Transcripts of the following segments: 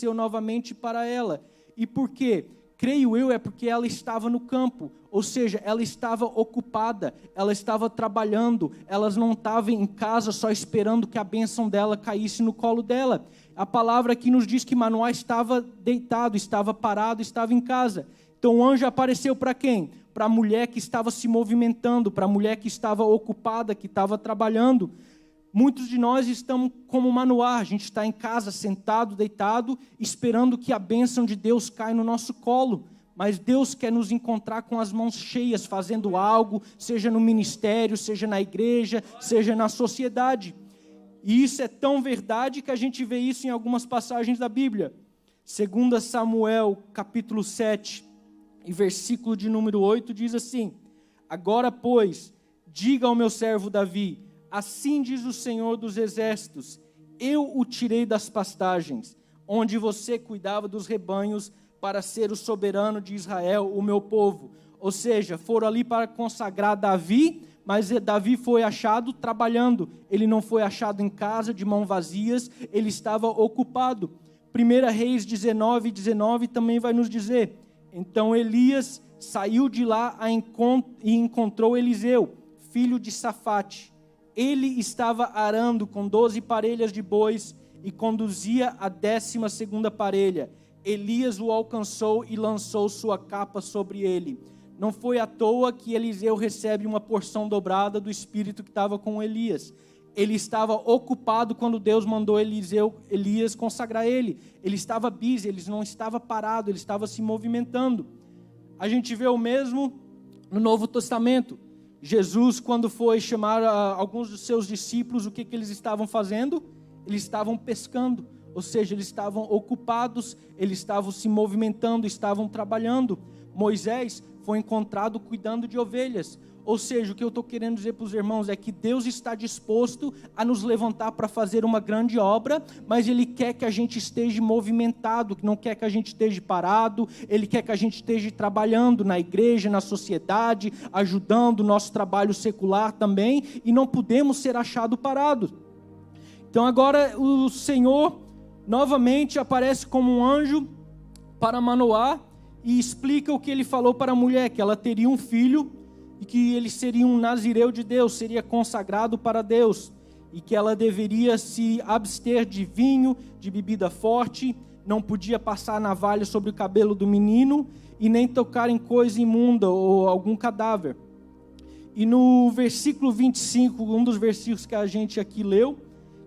apareceu novamente para ela. E por quê? Creio eu, é porque ela estava no campo, ou seja, ela estava ocupada, ela estava trabalhando, ela não estava em casa só esperando que a bênção dela caísse no colo dela. A palavra aqui nos diz que Manoá estava deitado, estava parado, estava em casa. Então o anjo apareceu para quem? Para a mulher que estava se movimentando, para a mulher que estava ocupada, que estava trabalhando. Muitos de nós estamos como Manoá, a gente está em casa, sentado, deitado, esperando que a bênção de Deus caia no nosso colo. Mas Deus quer nos encontrar com as mãos cheias, fazendo algo, seja no ministério, seja na igreja, seja na sociedade. E isso é tão verdade que a gente vê isso em algumas passagens da Bíblia. 2 Samuel, capítulo 7, e versículo de número 8, diz assim: agora, pois, diga ao meu servo Davi, assim diz o Senhor dos Exércitos, eu o tirei das pastagens, onde você cuidava dos rebanhos, para ser o soberano de Israel, o meu povo. Ou seja, foram ali para consagrar Davi, mas Davi foi achado trabalhando. Ele não foi achado em casa, de mãos vazias, ele estava ocupado. 1 Reis 19 também vai nos dizer: então Elias saiu de lá e encontrou Eliseu, filho de Safate. Ele estava arando com 12 parelhas de bois e conduzia a 12ª parelha. Elias o alcançou e lançou sua capa sobre ele. Não foi à toa que Eliseu recebe uma porção dobrada do Espírito que estava com Elias. Ele estava ocupado quando Deus mandou Elias consagrar ele. Ele estava busy, ele não estava parado, ele estava se movimentando. A gente vê o mesmo no Novo Testamento. Jesus, quando foi chamar alguns dos seus discípulos, o que eles estavam fazendo? Eles estavam pescando, ou seja, eles estavam ocupados, eles estavam se movimentando, estavam trabalhando. Moisés foi encontrado cuidando de ovelhas. Ou seja, o que eu estou querendo dizer para os irmãos é que Deus está disposto a nos levantar para fazer uma grande obra, mas Ele quer que a gente esteja movimentado, não quer que a gente esteja parado. Ele quer que a gente esteja trabalhando na igreja, na sociedade, ajudando o nosso trabalho secular também, e não podemos ser achados parados. Então agora o Senhor novamente aparece como um anjo para Manoá e explica o que Ele falou para a mulher, que ela teria um filho, e que ele seria um nazireu de Deus, seria consagrado para Deus, e que ela deveria se abster de vinho, de bebida forte, não podia passar navalha sobre o cabelo do menino, e nem tocar em coisa imunda ou algum cadáver. E no versículo 25, um dos versículos que a gente aqui leu,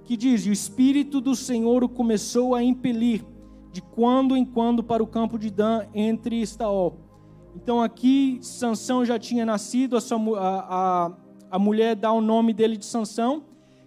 que diz: e o Espírito do Senhor o começou a impelir, de quando em quando para o campo de Dan, entre Estaol. Então aqui Sansão já tinha nascido, a mulher dá o nome dele de Sansão,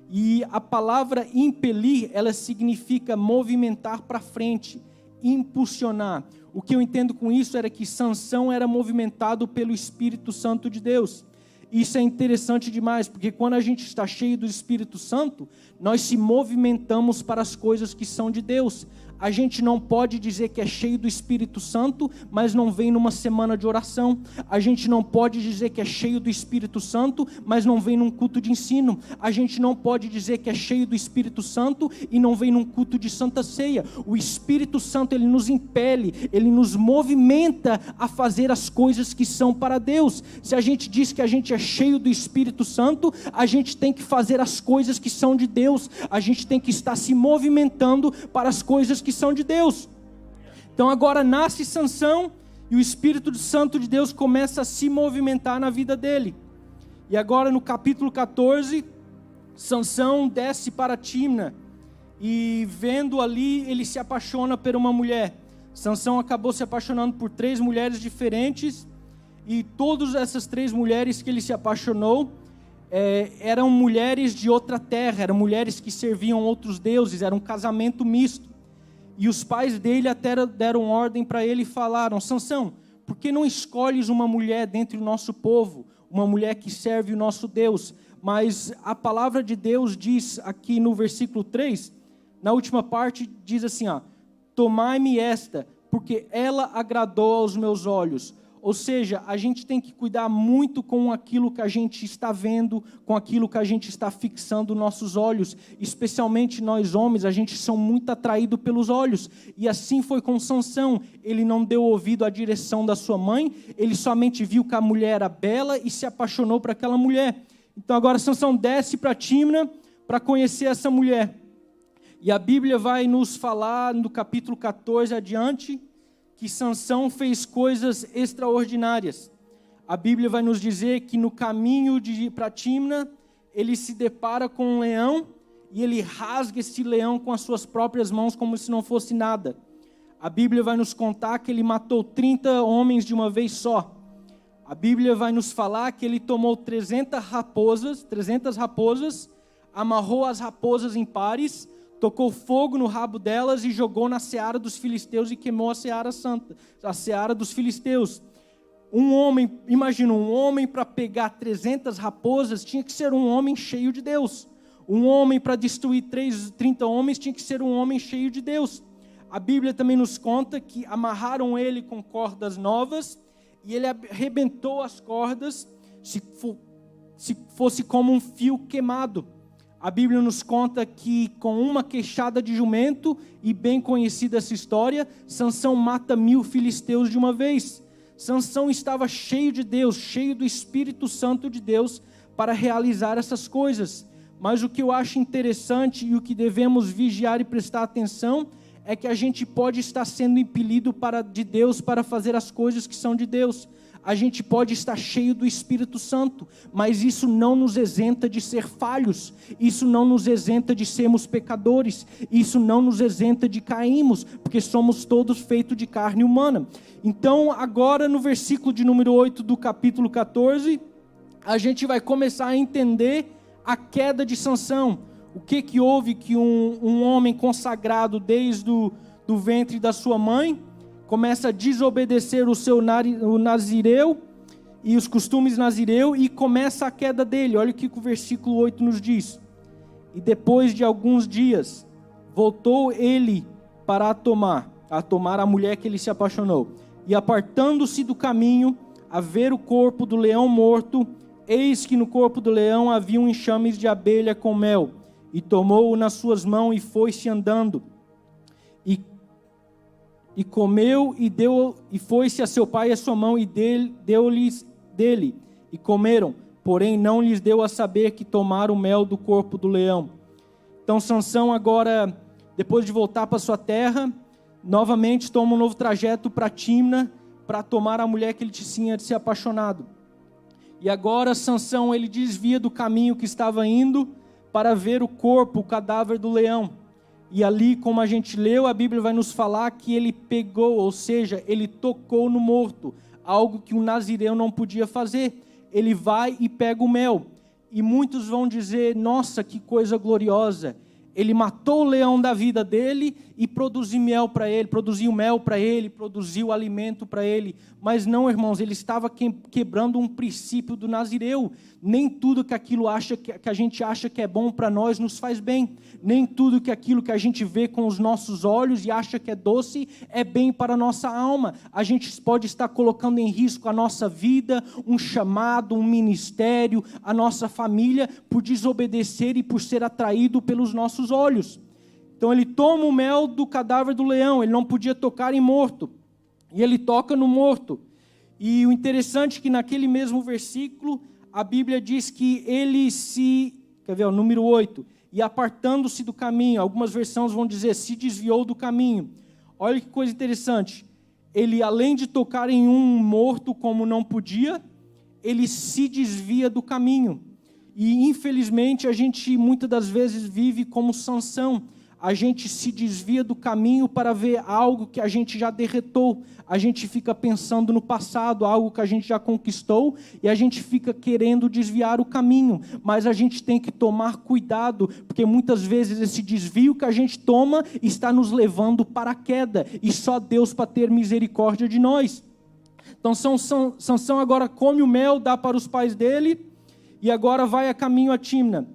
e a palavra impelir, ela significa movimentar para frente, impulsionar. O que eu entendo com isso era que Sansão era movimentado pelo Espírito Santo de Deus. Isso é interessante demais, porque quando a gente está cheio do Espírito Santo, nós se movimentamos para as coisas que são de Deus. A gente não pode dizer que é cheio do Espírito Santo, mas não vem numa semana de oração. A gente não pode dizer que é cheio do Espírito Santo, mas não vem num culto de ensino. A gente não pode dizer que é cheio do Espírito Santo e não vem num culto de Santa Ceia. O Espírito Santo, ele nos impele, ele nos movimenta a fazer as coisas que são para Deus. Se a gente diz que a gente é cheio do Espírito Santo, a gente tem que fazer as coisas que são de Deus. A gente tem que estar se movimentando para as coisas que são de Deus. Então agora nasce Sansão e o Espírito Santo de Deus começa a se movimentar na vida dele. E agora no capítulo 14, Sansão desce para Timna e vendo ali, ele se apaixona por uma mulher. Sansão acabou se apaixonando por 3 mulheres diferentes, e todas essas 3 mulheres que ele se apaixonou eram mulheres de outra terra, eram mulheres que serviam outros deuses, era um casamento misto. E os pais dele até deram ordem para ele e falaram: Sansão, por que não escolhes uma mulher dentre o nosso povo, uma mulher que serve o nosso Deus? Mas a palavra de Deus diz aqui no versículo 3, na última parte, diz assim: tomai-me esta, porque ela agradou aos meus olhos. Ou seja, a gente tem que cuidar muito com aquilo que a gente está vendo, com aquilo que a gente está fixando nossos olhos. Especialmente nós homens, a gente são muito atraídos pelos olhos. E assim foi com Sansão. Ele não deu ouvido à direção da sua mãe, ele somente viu que a mulher era bela e se apaixonou por aquela mulher. Então agora Sansão desce para Tímna para conhecer essa mulher. E a Bíblia vai nos falar, no capítulo 14 adiante, que Sansão fez coisas extraordinárias. A Bíblia vai nos dizer que no caminho para Tímna, ele se depara com um leão, e ele rasga esse leão com as suas próprias mãos, como se não fosse nada. A Bíblia vai nos contar que ele matou 30 homens de uma vez só. A Bíblia vai nos falar que ele tomou 300 raposas, amarrou as raposas em pares, tocou fogo no rabo delas e jogou na seara dos filisteus e queimou a seara santa, a seara dos filisteus. Um homem, imagina, um homem para pegar 300 raposas tinha que ser um homem cheio de Deus. Um homem para destruir 30 homens tinha que ser um homem cheio de Deus. A Bíblia também nos conta que amarraram ele com cordas novas e ele arrebentou as cordas, se fosse como um fio queimado. A Bíblia nos conta que com uma queixada de jumento, e bem conhecida essa história, Sansão mata 1000 filisteus de uma vez. Sansão estava cheio de Deus, cheio do Espírito Santo de Deus para realizar essas coisas. Mas o que eu acho interessante e o que devemos vigiar e prestar atenção é que a gente pode estar sendo impelido de Deus para fazer as coisas que são de Deus. A gente pode estar cheio do Espírito Santo, mas isso não nos isenta de ser falhos, isso não nos isenta de sermos pecadores, isso não nos isenta de cairmos, porque somos todos feitos de carne humana. Então agora no versículo de número 8 do capítulo 14, a gente vai começar a entender a queda de Sansão. O que houve que um homem consagrado desde do ventre da sua mãe começa a desobedecer o nazireu e os costumes nazireu, e começa a queda dele. Olha o que o versículo 8 nos diz. E depois de alguns dias, voltou ele para tomar a mulher que ele se apaixonou. E apartando-se do caminho, a ver o corpo do leão morto, eis que no corpo do leão havia um enxames de abelha com mel. E tomou-o nas suas mãos e foi-se andando. E comeu e deu, e foi-se a seu pai e a sua mão, e deu-lhes dele, e comeram, porém não lhes deu a saber que tomaram o mel do corpo do leão. Então Sansão agora, depois de voltar para sua terra, novamente toma um novo trajeto para Tímna, para tomar a mulher que ele tinha se apaixonado. E agora Sansão, ele desvia do caminho que estava indo, para ver o corpo, o cadáver do leão. E ali, como a gente leu, a Bíblia vai nos falar que ele pegou, ou seja, ele tocou no morto, algo que um nazireu não podia fazer. Ele vai e pega o mel. E muitos vão dizer, nossa, que coisa gloriosa. Ele matou o leão da vida dele e produziu mel para ele, produziu alimento para ele. Mas não, irmãos, ele estava quebrando um princípio do nazireu. Nem tudo que a gente acha que é bom para nós nos faz bem. Nem tudo aquilo que a gente vê com os nossos olhos e acha que é doce é bem para a nossa alma. A gente pode estar colocando em risco a nossa vida, um chamado, um ministério, a nossa família, por desobedecer e por ser atraído pelos nossos olhos. Então ele toma o mel do cadáver do leão, ele não podia tocar em morto, e ele toca no morto. E o interessante é que naquele mesmo versículo, a Bíblia diz que ele número 8, e apartando-se do caminho, algumas versões vão dizer, se desviou do caminho. Olha que coisa interessante, ele além de tocar em um morto como não podia, ele se desvia do caminho. E infelizmente a gente muitas das vezes vive como Sansão. A gente se desvia do caminho para ver algo que a gente já derretou. A gente fica pensando no passado, algo que a gente já conquistou, e a gente fica querendo desviar o caminho. Mas a gente tem que tomar cuidado, porque muitas vezes esse desvio que a gente toma está nos levando para a queda, e só Deus para ter misericórdia de nós. Então Sansão agora come o mel, dá para os pais dele, e agora vai a caminho a Tímna.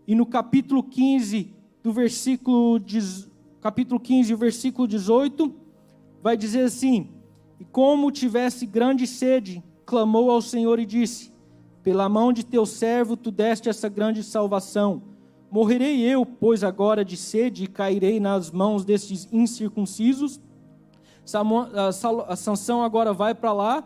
E no capítulo 15, o versículo 18, vai dizer assim, E como tivesse grande sede, clamou ao Senhor e disse: pela mão de teu servo tu deste essa grande salvação. Morrerei eu, pois, agora de sede, e cairei nas mãos destes incircuncisos? Sansão agora vai para lá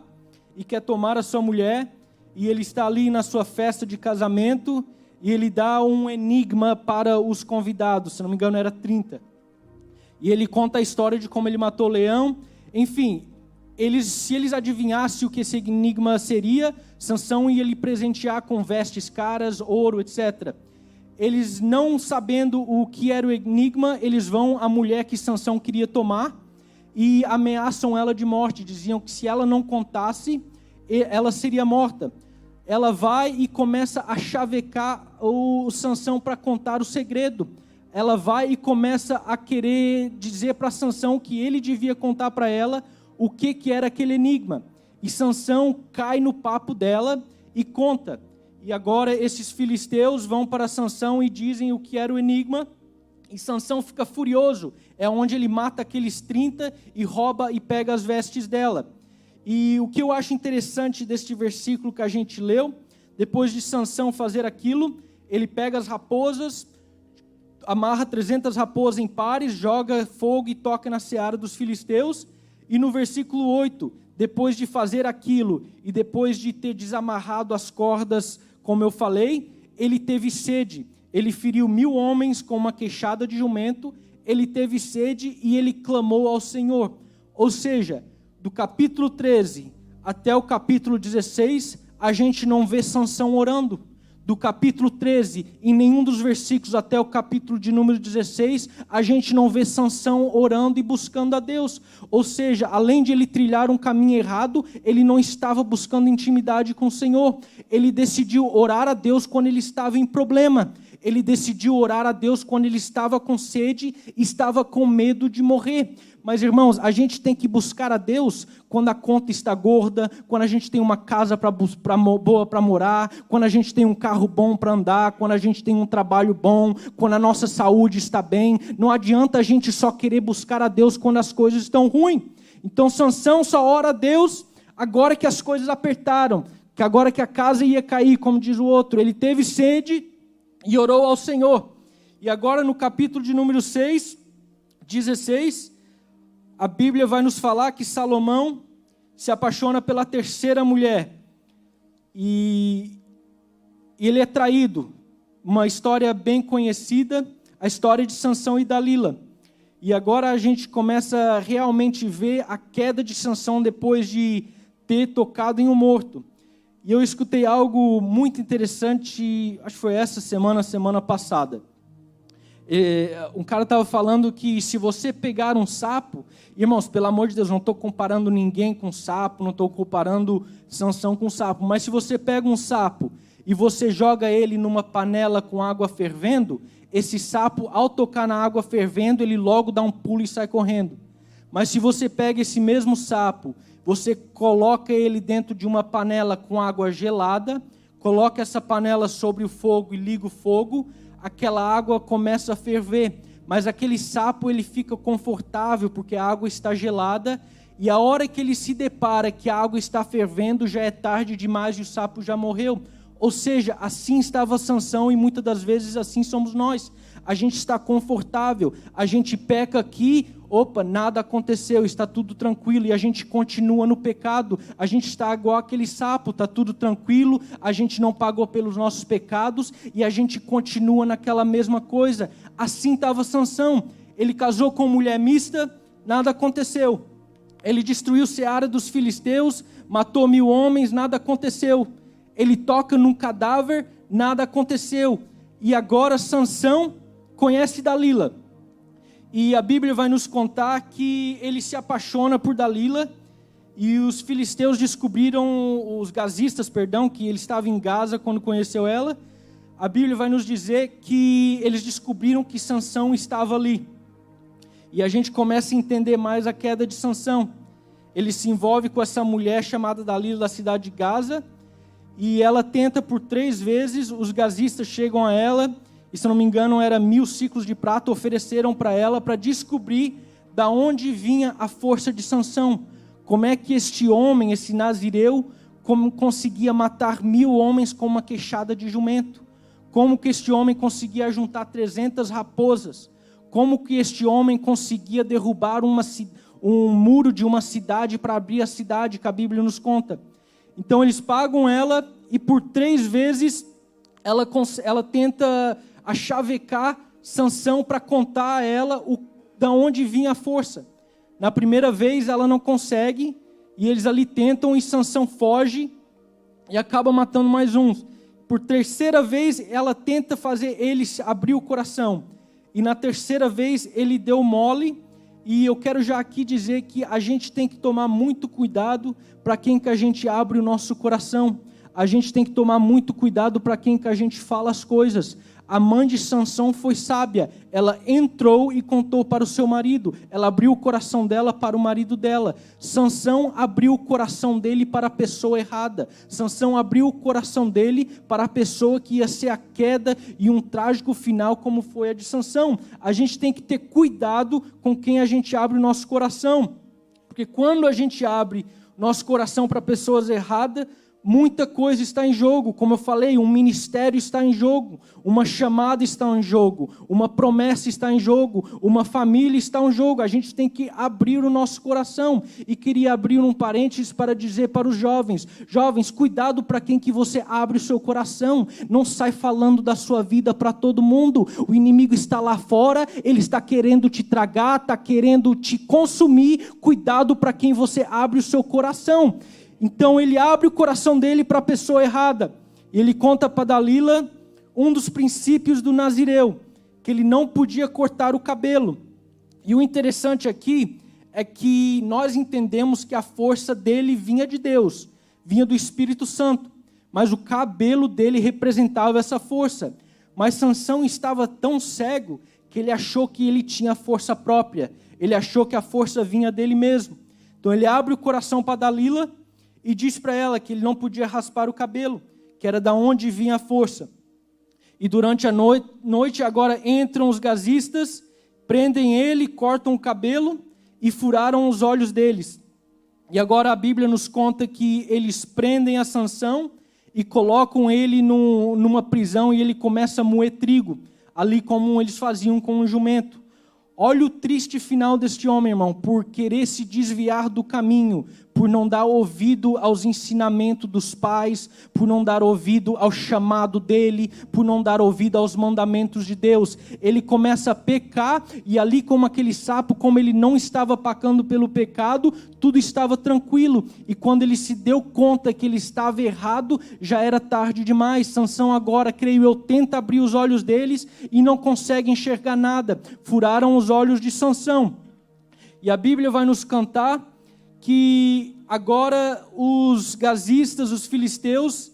e quer tomar a sua mulher, e ele está ali na sua festa de casamento, e ele dá um enigma para os convidados, se não me engano era 30. E ele conta a história de como ele matou o leão. Enfim, se eles adivinhassem o que esse enigma seria, Sansão ia lhe presentear com vestes caras, ouro, etc. Eles, não sabendo o que era o enigma, eles vão à mulher que Sansão queria tomar e ameaçam ela de morte. Diziam que se ela não contasse, ela seria morta. Ela vai e começa a chavecar o Sansão para contar o segredo. Ela vai e começa a querer dizer para Sansão que ele devia contar para ela o que era aquele enigma. E Sansão cai no papo dela e conta. E agora esses filisteus vão para Sansão e dizem o que era o enigma. E Sansão fica furioso. É onde ele mata aqueles 30 e rouba e pega as vestes dela. E o que eu acho interessante deste versículo que a gente leu, depois de Sansão fazer aquilo, ele pega as raposas, amarra 300 raposas em pares, joga fogo e toca na seara dos filisteus. E no versículo 8, depois de fazer aquilo e depois de ter desamarrado as cordas, como eu falei, ele teve sede. Ele feriu 1000 homens com uma queixada de jumento, ele teve sede e ele clamou ao Senhor. Ou seja, do capítulo 13 até o capítulo 16, a gente não vê Sansão orando. Do capítulo 13, em nenhum dos versículos até o capítulo de número 16, a gente não vê Sansão orando e buscando a Deus. Ou seja, além de ele trilhar um caminho errado, ele não estava buscando intimidade com o Senhor. Ele decidiu orar a Deus quando ele estava em problema. Ele decidiu orar a Deus quando ele estava com sede e estava com medo de morrer. Mas, irmãos, a gente tem que buscar a Deus quando a conta está gorda, quando a gente tem uma casa boa para morar, quando a gente tem um carro bom para andar, quando a gente tem um trabalho bom, quando a nossa saúde está bem. Não adianta a gente só querer buscar a Deus quando as coisas estão ruins. Então, Sansão só ora a Deus agora que as coisas apertaram, que agora que a casa ia cair, como diz o outro. Ele teve sede e orou ao Senhor. E agora no capítulo de número 6, 16... a Bíblia vai nos falar que Salomão se apaixona pela terceira mulher. E ele é traído. Uma história bem conhecida, a história de Sansão e Dalila. E agora a gente começa a realmente ver a queda de Sansão depois de ter tocado em um morto. E eu escutei algo muito interessante, acho que foi essa semana passada. Um cara estava falando que se você pegar um sapo, irmãos, pelo amor de Deus, não estou comparando ninguém com sapo, não estou comparando Sansão com sapo, mas se você pega um sapo e você joga ele numa panela com água fervendo, esse sapo, ao tocar na água fervendo, ele logo dá um pulo e sai correndo. Mas se você pega esse mesmo sapo, você coloca ele dentro de uma panela com água gelada, coloca essa panela sobre o fogo e liga o fogo, aquela água começa a ferver, mas aquele sapo ele fica confortável porque a água está gelada, e a hora que ele se depara que a água está fervendo, já é tarde demais e o sapo já morreu. Ou seja, assim estava Sansão e muitas das vezes assim somos nós. A gente está confortável, a gente peca aqui, opa, nada aconteceu, está tudo tranquilo, e a gente continua no pecado. A gente está igual aquele sapo, está tudo tranquilo, a gente não pagou pelos nossos pecados e a gente continua naquela mesma coisa. Assim estava Sansão. Ele casou com mulher mista, nada aconteceu. Ele destruiu a seara dos filisteus, matou 1000 homens, nada aconteceu. Ele toca num cadáver, nada aconteceu. E agora Sansão conhece Dalila. E a Bíblia vai nos contar que ele se apaixona por Dalila. E os filisteus descobriram, os gazistas, que ele estava em Gaza quando conheceu ela. A Bíblia vai nos dizer que eles descobriram que Sansão estava ali. E a gente começa a entender mais a queda de Sansão. Ele se envolve com essa mulher chamada Dalila da cidade de Gaza. E ela tenta por 3 vezes, os gazistas chegam a ela, e se não me engano era 1000 ciclos de prata, ofereceram para ela para descobrir da onde vinha a força de Sansão. como é que este homem, esse nazireu, como conseguia matar 1000 homens com uma queixada de jumento? Como que este homem conseguia juntar 300 raposas? Como que este homem conseguia derrubar um muro de uma cidade para abrir a cidade, que a Bíblia nos conta? Então eles pagam ela e por 3 vezes ela tenta achavecar Sansão para contar a ela da onde vinha a força. Na primeira vez ela não consegue, e eles ali tentam, e Sansão foge e acaba matando mais uns. Por 3ª vez ela tenta fazer ele abrir o coração, e na 3ª vez ele deu mole. E eu quero já aqui dizer que a gente tem que tomar muito cuidado para quem que a gente abre o nosso coração. A gente tem que tomar muito cuidado para quem que a gente fala as coisas. A mãe de Sansão foi sábia. Ela entrou e contou para o seu marido. Ela abriu o coração dela para o marido dela. Sansão abriu o coração dele para a pessoa errada. Sansão abriu o coração dele para a pessoa que ia ser a queda e um trágico final como foi a de Sansão. A gente tem que ter cuidado com quem a gente abre o nosso coração. Porque quando a gente abre nosso coração para pessoas erradas, muita coisa está em jogo. Como eu falei, um ministério está em jogo, uma chamada está em jogo, uma promessa está em jogo, uma família está em jogo. A gente tem que abrir o nosso coração. E queria abrir um parênteses para dizer para os jovens: jovens, cuidado para quem que você abre o seu coração. Não sai falando da sua vida para todo mundo. O inimigo está lá fora, ele está querendo te tragar, está querendo te consumir. Cuidado para quem você abre o seu coração. Então ele abre o coração dele para a pessoa errada. E ele conta para Dalila um dos princípios do nazireu, que ele não podia cortar o cabelo. E o interessante aqui é que nós entendemos que a força dele vinha de Deus, vinha do Espírito Santo, mas o cabelo dele representava essa força. Mas Sansão estava tão cego que ele achou que ele tinha força própria, ele achou que a força vinha dele mesmo. Então ele abre o coração para Dalila e diz para ela que ele não podia raspar o cabelo, que era da onde vinha a força. E durante a noite agora entram os gazistas, prendem ele, cortam o cabelo e furaram os olhos deles. E agora a Bíblia nos conta que eles prendem a Sansão e colocam ele numa prisão, e ele começa a moer trigo, ali como eles faziam com um jumento. Olha o triste final deste homem, irmão, por querer se desviar do caminho, por não dar ouvido aos ensinamentos dos pais, por não dar ouvido ao chamado dele, por não dar ouvido aos mandamentos de Deus. Ele começa a pecar, e ali como aquele sapo, como ele não estava pacando pelo pecado, tudo estava tranquilo. E quando ele se deu conta que ele estava errado, já era tarde demais. Sansão agora, creio eu, tenta abrir os olhos deles e não consegue enxergar nada. Furaram os olhos de Sansão. E a Bíblia vai nos cantar que agora os gazistas, os filisteus,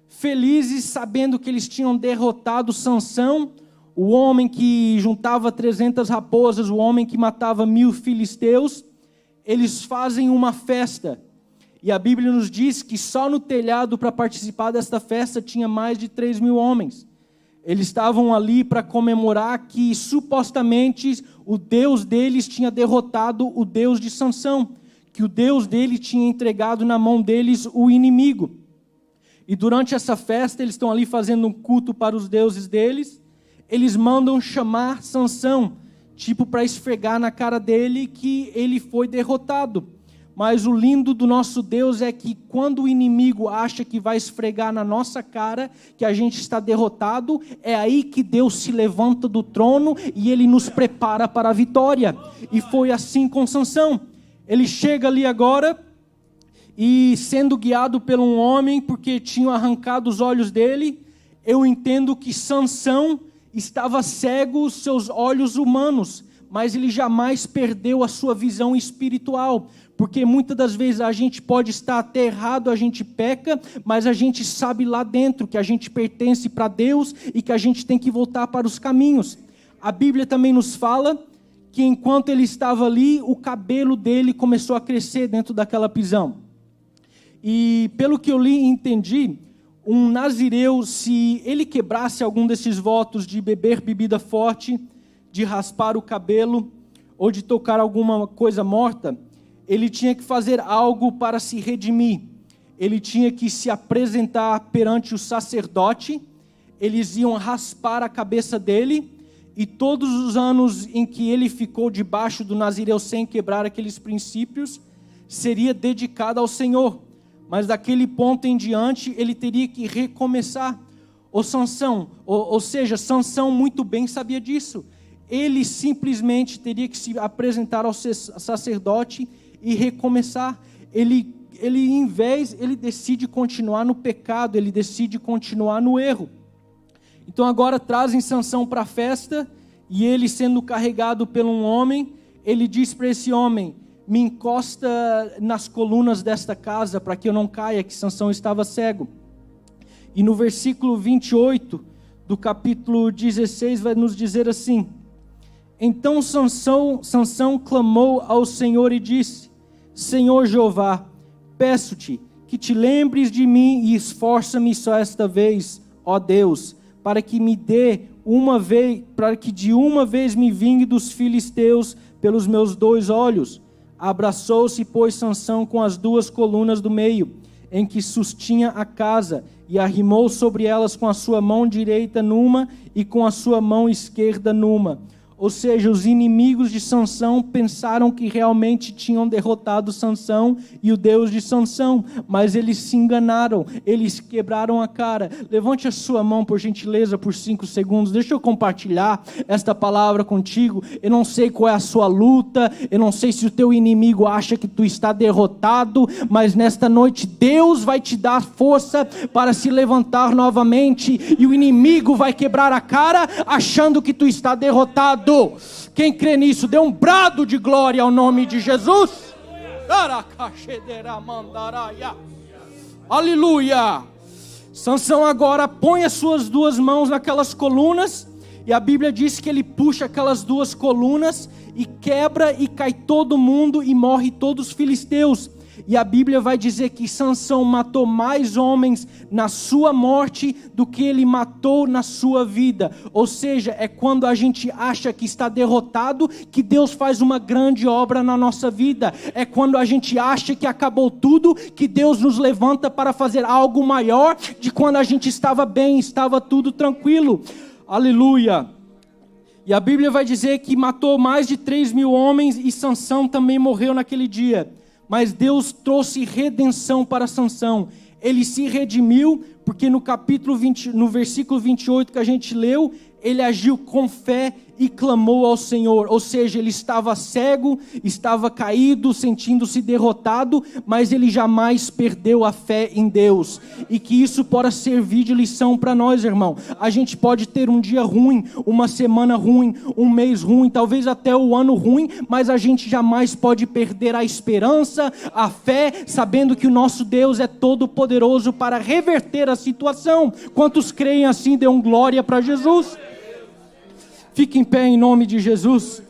felizes, sabendo que eles tinham derrotado Sansão, o homem que juntava 300 raposas, o homem que matava 1000 filisteus, eles fazem uma festa. E a Bíblia nos diz que só no telhado para participar desta festa tinha mais de 3.000 homens. Eles estavam ali para comemorar que supostamente o Deus deles tinha derrotado o Deus de Sansão, que o Deus dele tinha entregado na mão deles o inimigo. E durante essa festa, eles estão ali fazendo um culto para os deuses deles. Eles mandam chamar Sansão, tipo para esfregar na cara dele que ele foi derrotado. Mas o lindo do nosso Deus é que quando o inimigo acha que vai esfregar na nossa cara que a gente está derrotado, é aí que Deus se levanta do trono e ele nos prepara para a vitória. E foi assim com Sansão. Ele chega ali agora e, sendo guiado por um homem, porque tinham arrancado os olhos dele, eu entendo que Sansão estava cego os seus olhos humanos, mas ele jamais perdeu a sua visão espiritual, porque muitas das vezes a gente pode estar até errado, a gente peca, mas a gente sabe lá dentro que a gente pertence para Deus e que a gente tem que voltar para os caminhos. A Bíblia também nos fala que enquanto ele estava ali, o cabelo dele começou a crescer dentro daquela prisão. E pelo que eu li e entendi, um nazireu, se ele quebrasse algum desses votos de beber bebida forte, de raspar o cabelo, ou de tocar alguma coisa morta, ele tinha que fazer algo para se redimir. Ele tinha que se apresentar perante o sacerdote, eles iam raspar a cabeça dele, e todos os anos em que ele ficou debaixo do Nazireu sem quebrar aqueles princípios, seria dedicado ao Senhor. Mas daquele ponto em diante, ele teria que recomeçar. Ou seja, Sansão muito bem sabia disso. Ele simplesmente teria que se apresentar ao sacerdote e recomeçar. Ele decide continuar no pecado, ele decide continuar no erro. Então agora trazem Sansão para a festa, e ele, sendo carregado por um homem, ele diz para esse homem: me encosta nas colunas desta casa para que eu não caia, que Sansão estava cego. E no versículo 28 do capítulo 16 vai nos dizer assim: então Sansão clamou ao Senhor e disse: Senhor Jeová, peço-te que te lembres de mim e esforça-me só esta vez, ó Deus, para que de uma vez me vingue dos filisteus pelos meus 2 olhos. Abraçou-se, pois, Sansão com as 2 colunas do meio, em que sustinha a casa, e arrimou sobre elas com a sua mão direita numa e com a sua mão esquerda numa. Ou seja, os inimigos de Sansão pensaram que realmente tinham derrotado Sansão e o Deus de Sansão, mas eles se enganaram, eles quebraram a cara. Levante a sua mão, por gentileza, por 5 segundos. Deixa eu compartilhar esta palavra contigo. Eu não sei qual é a sua luta, eu não sei se o teu inimigo acha que tu está derrotado, mas nesta noite Deus vai te dar força para se levantar novamente, e o inimigo vai quebrar a cara achando que tu está derrotado. Quem crê nisso, dê um brado de glória ao nome de Jesus. Aleluia. Sansão agora põe as suas 2 mãos naquelas colunas, e a Bíblia diz que ele puxa aquelas 2 colunas e quebra, e cai todo mundo e morre todos os filisteus. E a Bíblia vai dizer que Sansão matou mais homens na sua morte do que ele matou na sua vida. Ou seja, é quando a gente acha que está derrotado que Deus faz uma grande obra na nossa vida. É quando a gente acha que acabou tudo que Deus nos levanta para fazer algo maior de quando a gente estava bem, estava tudo tranquilo. Aleluia. E a Bíblia vai dizer que matou mais de 3.000 homens, e Sansão também morreu naquele dia. Mas Deus trouxe redenção para Sansão. Ele se redimiu, porque no versículo 28 que a gente leu, ele agiu com fé e clamou ao Senhor. Ou seja, ele estava cego, estava caído, sentindo-se derrotado, mas ele jamais perdeu a fé em Deus. E que isso possa servir de lição para nós, irmão. A gente pode ter um dia ruim, uma semana ruim, um mês ruim, talvez até o ano ruim, mas a gente jamais pode perder a esperança, a fé, sabendo que o nosso Deus é todo poderoso para reverter a situação. Quantos creem assim, dê um glória para Jesus? Fique em pé em nome de Jesus.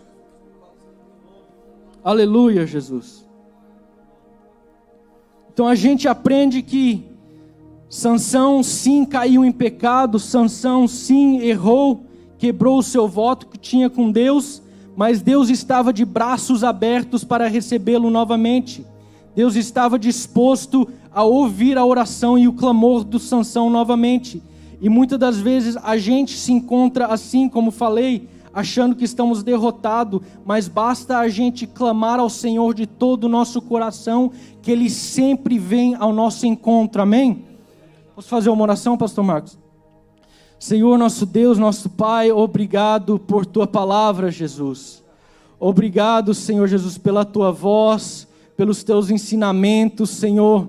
Aleluia, Jesus. Então a gente aprende que Sansão sim caiu em pecado, Sansão sim errou, quebrou o seu voto que tinha com Deus, mas Deus estava de braços abertos para recebê-lo novamente. Deus estava disposto a ouvir a oração e o clamor do Sansão novamente. E muitas das vezes a gente se encontra assim, como falei, achando que estamos derrotados, mas basta a gente clamar ao Senhor de todo o nosso coração, que Ele sempre vem ao nosso encontro, amém? Posso fazer uma oração, pastor Marcos? Senhor, nosso Deus, nosso Pai, obrigado por Tua palavra, Jesus. Obrigado, Senhor Jesus, pela Tua voz, pelos Teus ensinamentos, Senhor,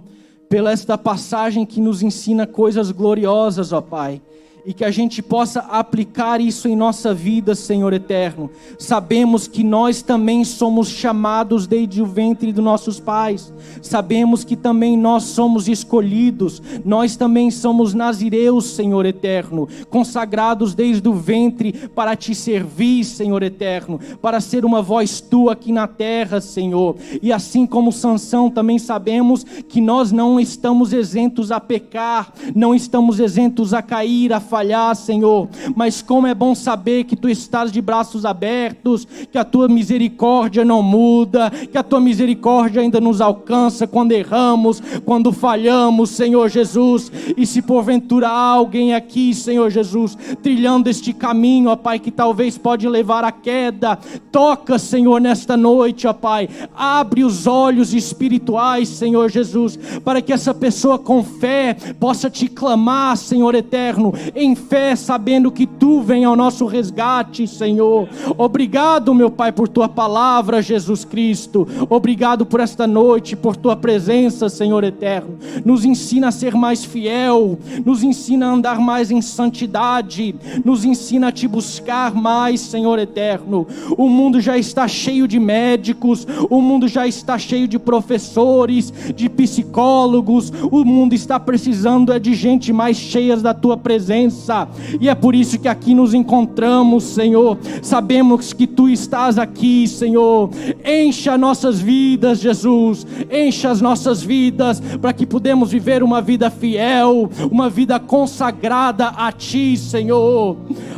pela esta passagem que nos ensina coisas gloriosas, ó Pai, e que a gente possa aplicar isso em nossa vida, Senhor eterno. Sabemos que nós também somos chamados desde o ventre dos nossos pais, sabemos que também nós somos escolhidos, nós também somos nazireus, Senhor eterno, consagrados desde o ventre para Te servir, Senhor eterno, para ser uma voz Tua aqui na terra, Senhor. E assim como Sansão, também sabemos que nós não estamos isentos a pecar, não estamos isentos a cair, a falhar, Senhor, mas como é bom saber que Tu estás de braços abertos, que a Tua misericórdia não muda, que a Tua misericórdia ainda nos alcança quando erramos, quando falhamos, Senhor Jesus. E se porventura há alguém aqui, Senhor Jesus, trilhando este caminho, ó Pai, que talvez pode levar à queda, toca, Senhor, nesta noite, ó Pai, abre os olhos espirituais, Senhor Jesus, para que essa pessoa com fé possa Te clamar, Senhor eterno, em fé, sabendo que Tu vem ao nosso resgate, Senhor. Obrigado, meu Pai, por Tua palavra, Jesus Cristo. Obrigado por esta noite, por Tua presença, Senhor eterno. Nos ensina a ser mais fiel, nos ensina a andar mais em santidade, nos ensina a Te buscar mais, Senhor eterno. O mundo já está cheio de médicos, o mundo já está cheio de professores, de psicólogos, o mundo está precisando de gente mais cheia da Tua presença, e é por isso que aqui nos encontramos, Senhor. Sabemos que Tu estás aqui, Senhor. Encha nossas vidas, Jesus, encha as nossas vidas, para que podemos viver uma vida fiel, uma vida consagrada a Ti, Senhor.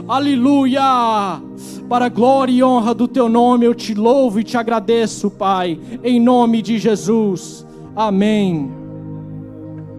Aleluia! Para a glória e honra do Teu nome, eu Te louvo e Te agradeço, Pai, em nome de Jesus. Amém.